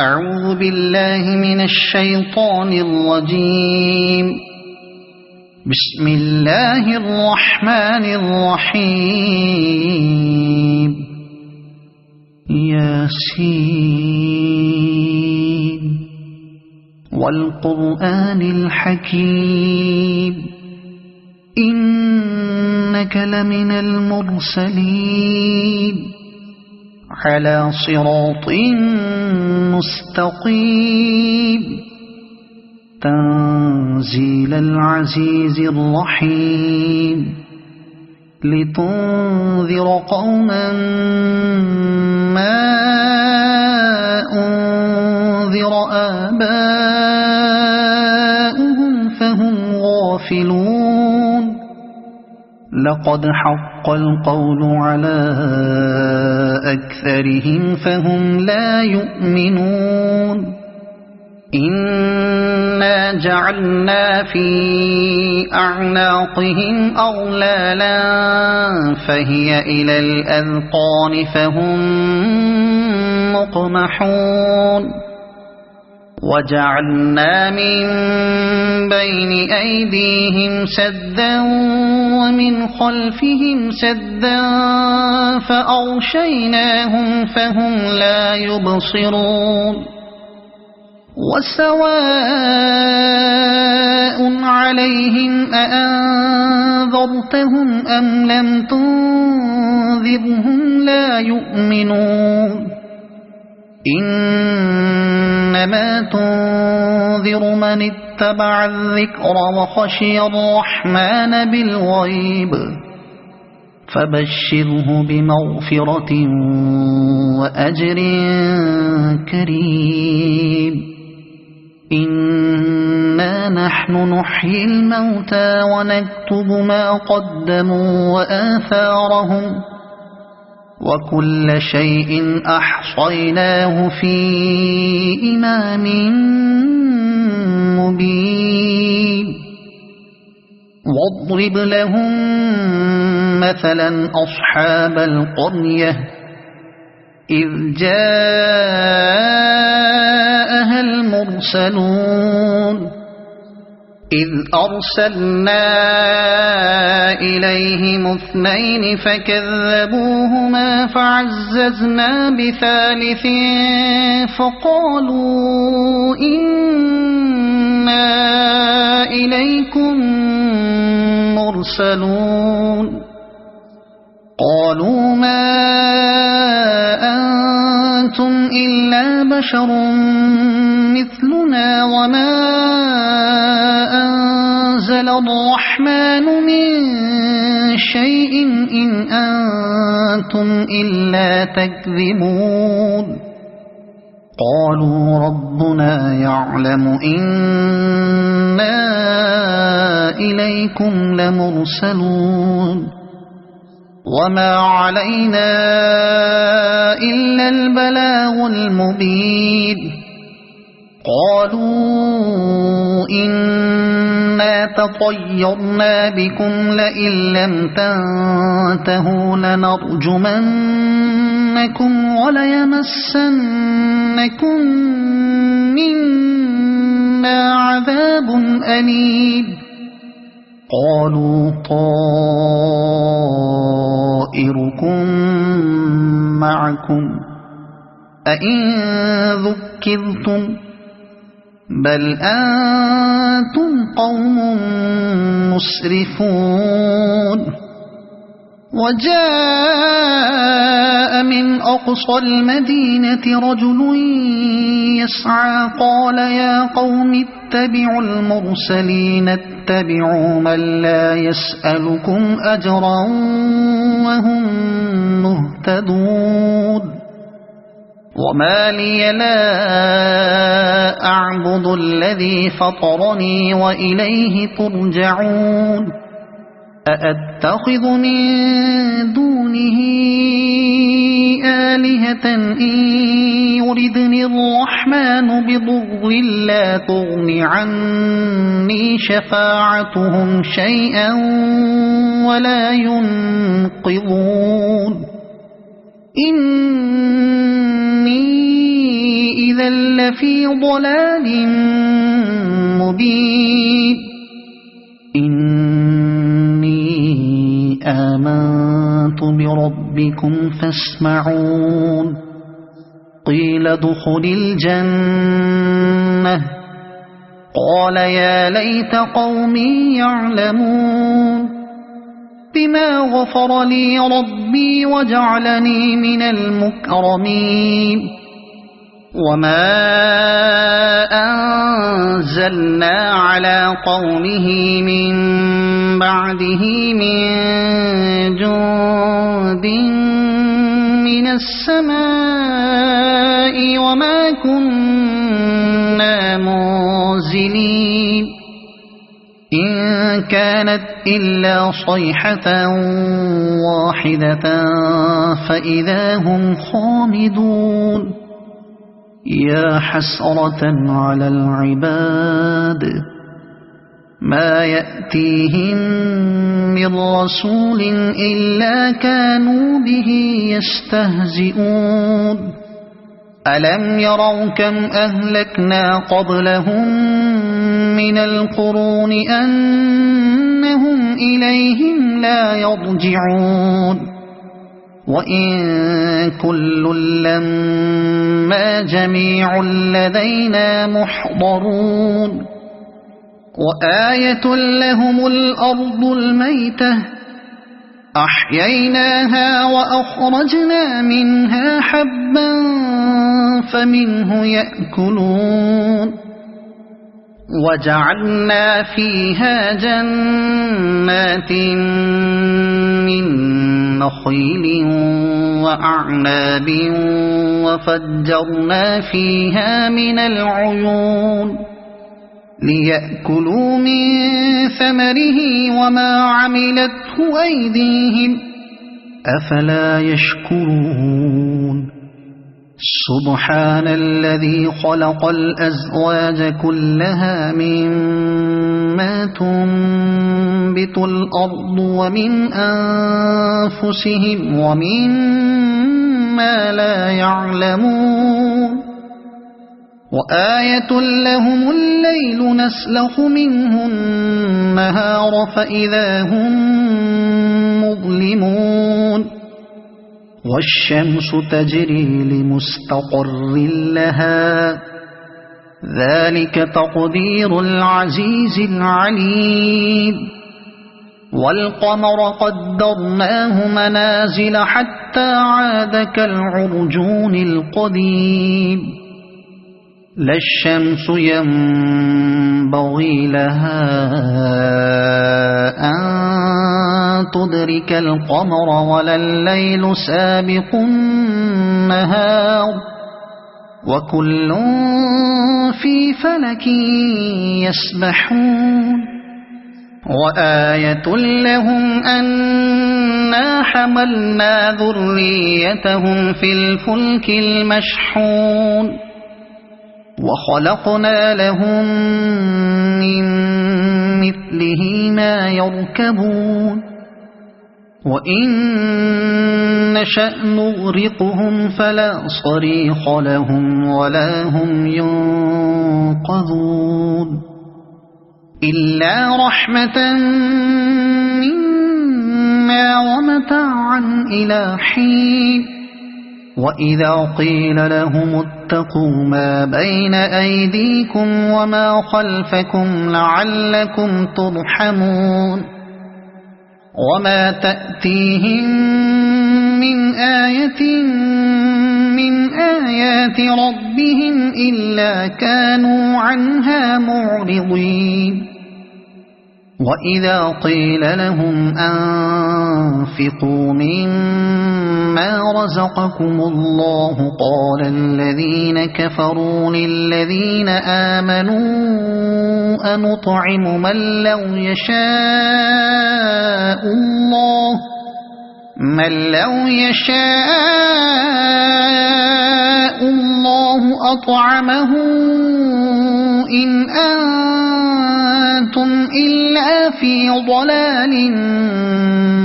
أعوذ بالله من الشيطان الرجيم. بسم الله الرحمن الرحيم. ياسين والقرآن الحكيم إنك لمن المرسلين على صراط مستقيم تنزيل العزيز الرحيم لتنذر قوما ما أنذر آباؤهم فهم غافلون. لقد حق القول على أكثرهم فهم لا يؤمنون. إنا جعلنا في أعناقهم أغلالا فهي إلى الأذقان فهم مقمحون. وجعلنا من بين أيديهم سدا ومن خلفهم سدا فأغشيناهم فهم لا يبصرون. وسواء عليهم أأنذرتهم أم لم تنذرهم لا يؤمنون. إنما تنذر من اتبع الذكر وخشي الرحمن بالغيب فبشره بمغفرة وأجر كريم. إنا نحن نحيي الموتى ونكتب ما قدموا وآثارهم وكل شيء أحصيناه في إمام مبين. واضرب لهم مثلا أصحاب القرية إذ جاءها المرسلون إذ أرسلنا إليهم اثنين فكذبوهما فعززنا بثالث فقالوا إنا إليكم مرسلون. قالوا ما أنتم إلا بشر مثلنا وما أنزل الرحمن من شيء إن أنتم إلا تكذبون. قالوا ربنا يعلم إنا إليكم لمرسلون وما علينا إلا البلاغ المبين. قالوا إنا تطيرنا بكم لئن لم تنتهوا لنرجمنكم وليمسنكم منا عذاب أليم. قالوا طائركم معكم أئن ذكرتم بل أنتم قوم مسرفون. وجاء من أقصى المدينة رجل يسعى قال يا قوم اتبعوا المرسلين اتبعوا من لا يسألكم أجرا وهم مهتدون. وما لي لا أعبد الذي فطرني وإليه ترجعون. أأتخذ من دونه آلهة إن يردني الرحمن بضر لا تغن عني شفاعتهم شيئا ولا ينقذون. إني إذا لفي ضلال مبين إني آمنت بربكم فاسمعون قيل ادخل الجنة قال يا ليت قومي يعلمون بما غفر لي ربي وجعلني من المكرمين وما أنزلنا على قومه من بعده من جند من السماء وما كنا منزلين إن كانت إلا صيحة واحدة فإذا هم خامدون يا حسرة على العباد ما يأتيهم من رسول إلا كانوا به يستهزئون ألم يروا كم أهلكنا قبلهم من القرون أنهم إليهم لا يرجعون وإن كل لما جميع لدينا محضرون وآية لهم الأرض الميتة أحييناها وأخرجنا منها حبا فمنه يأكلون وجعلنا فيها جنات من نخيل وأعناب وفجرنا فيها من العيون ليأكلوا من ثمره وما عملته أيديهم أفلا يشكرون سبحان الذي خلق الأزواج كلها مما تنبت الأرض ومن أنفسهم ومما لا يعلمون وآية لهم الليل نسلخ منه النهار فإذا هم مظلمون والشمس تجري لمستقر لها ذلك تقدير العزيز العليم والقمر قدرناه منازل حتى عاد كالعرجون القديم لا الشمس ينبغي لها أن تدرك القمر ولا الليل سابق النهار وكل في فلك يسبحون وآية لهم أنا حملنا ذريتهم في الفلك المشحون وخلقنا لهم من مثله ما يركبون وإن نشأ نغرقهم فلا صريخ لهم ولا هم ينقذون إلا رحمة منا ومتاعا إلى حين وإذا قيل لهم اتقوا ما بين أيديكم وما خلفكم لعلكم ترحمون وما تأتيهم من آية من آيات ربهم إلا كانوا عنها معرضين وإذا قيل لهم أنفقوا مما رزقكم الله قال الذين كفروا للذين آمنوا أنطعم من لو يشاء الله أطعمه إن أنتم إلا في ضلال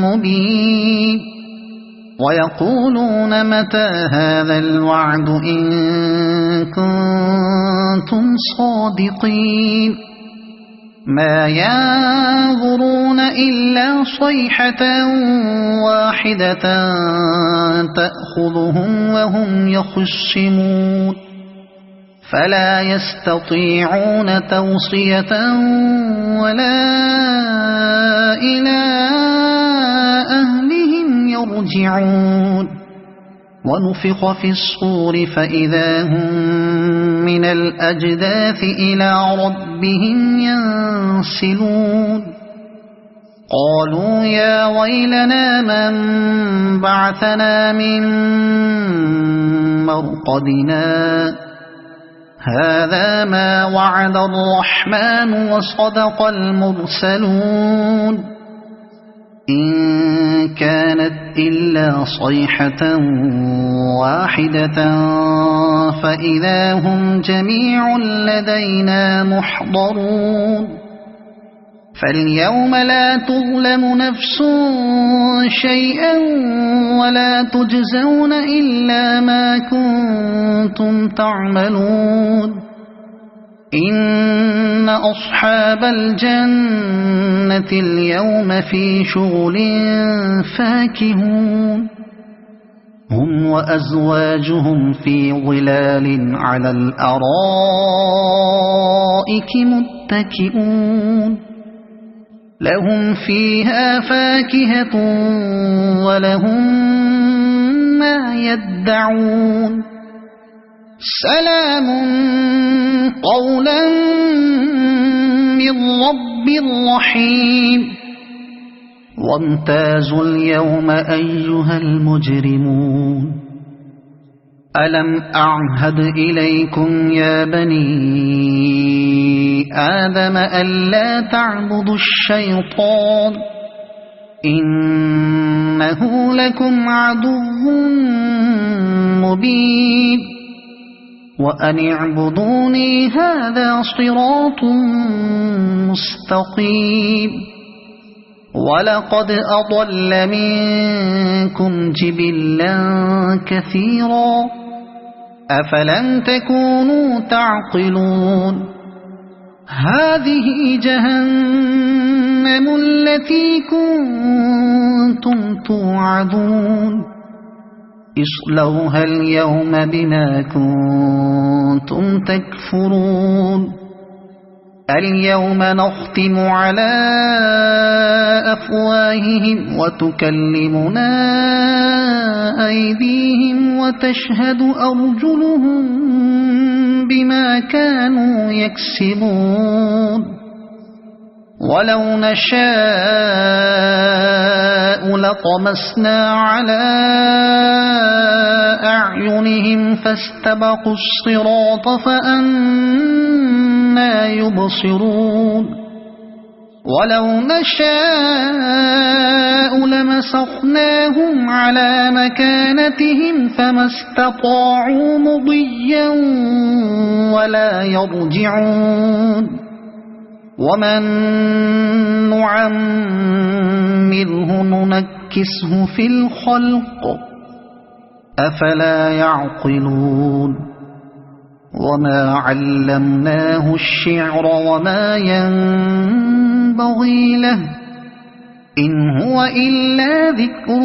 مبين ويقولون متى هذا الوعد إن كنتم صادقين ما ينظرون إلا صيحة واحدة تأخذهم وهم يخصمون فلا يستطيعون توصية ولا إلى أهلهم يرجعون ونفخ في الصور فإذا هم من الأجداث إلى ربهم ينسلون قالوا يا ويلنا من بعثنا من مرقدنا هذا ما وعد الرحمن وصدق المرسلون إن كانت إلا صيحة واحدة فإذا هم جميع لدينا محضرون فاليوم لا تظلم نفس شيئا ولا تجزون إلا ما كنتم تعملون إن أصحاب الجنة اليوم في شغل فاكهون هم وأزواجهم في ظلال على الأرائك متكئون لهم فيها فاكهة ولهم ما يدعون سلام قولا من رب رحيم وامتازوا اليوم أيها المجرمون ألم أعهد إليكم يا بني آدم ألا تعبدوا الشيطان إنه لكم عدو مبين وأن اعبدوني هذا صراط مستقيم ولقد أضل منكم جبلا كثيرا أفلم تكونوا تعقلون هذه جهنم التي كنتم توعدون اصلوها اليوم بما كنتم تكفرون اليوم نختم على أفواههم وتكلمنا أيديهم وتشهد أرجلهم بما كانوا يكسبون ولو نشاء لطمسنا على أعينهم فاستبقوا الصراط فأنى يبصرون ولو نشاء لمسخناهم على مكانتهم فما استطاعوا مضيا ولا يرجعون ومن نعمره ننكسه في الخلق أفلا يعقلون وما علمناه الشعر وما ينبغي له إن هو إلا ذكر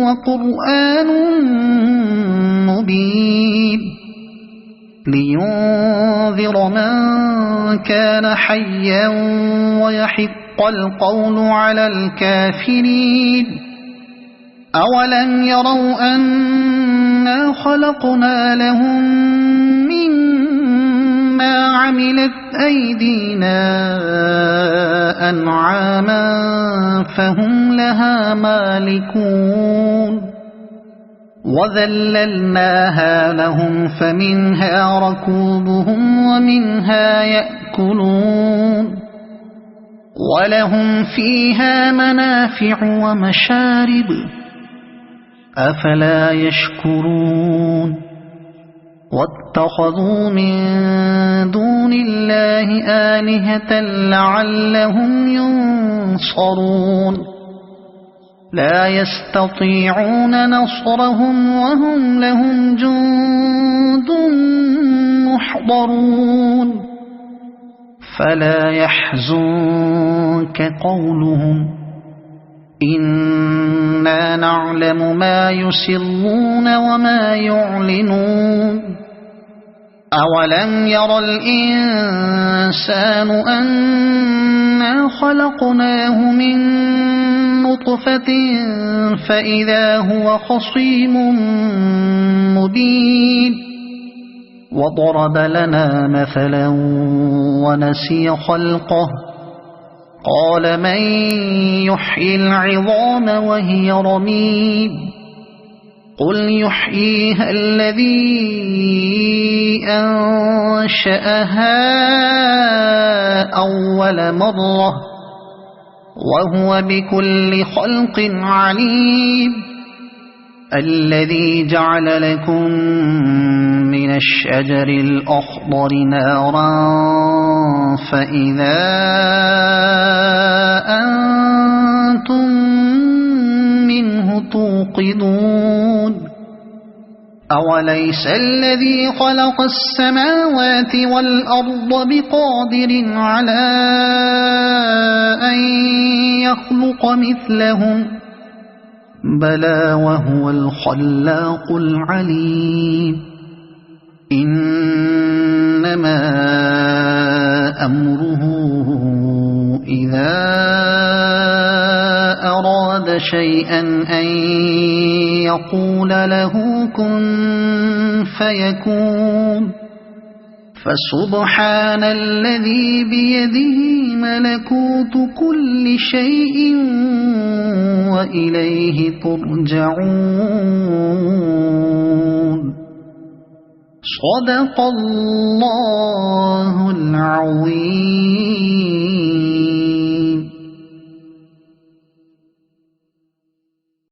وقرآن مبين لينذر من كان حيا ويحق القول على الكافرين أولم يروا أنا خلقنا لهم مما عملت أيدينا أنعاما فهم لها مالكون وذللناها لهم فمنها ركوبهم ومنها يأكلون ولهم فيها منافع ومشارب أفلا يشكرون واتخذوا من دون الله آلهة لعلهم ينصرون لا يستطيعون نصرهم وهم لهم جند محضرون فلا يحزنك قولهم إنا نعلم ما يسرون وما يعلنون أولم ير الإنسان أنا خلقناه من نطفة فإذا هو خصيم مبين وضرب لنا مثلا ونسي خلقه قال من يحيي العظام وهي رميم قل يحييها الذي أنشأها أول مرة وهو بكل خلق عليم الذي جعل لكم من الشجر الأخضر نارا فإذا أنتم منه توقدون أوليس الذي خلق السماوات والأرض بقادر على أن يخلق مثلهم بلى وهو الخلاق العليم إنما أمره إذا أراد شيئا أن يقول له كن فيكون فسبحان الذي بيده ملكوت كل شيء وإليه ترجعون صدق الله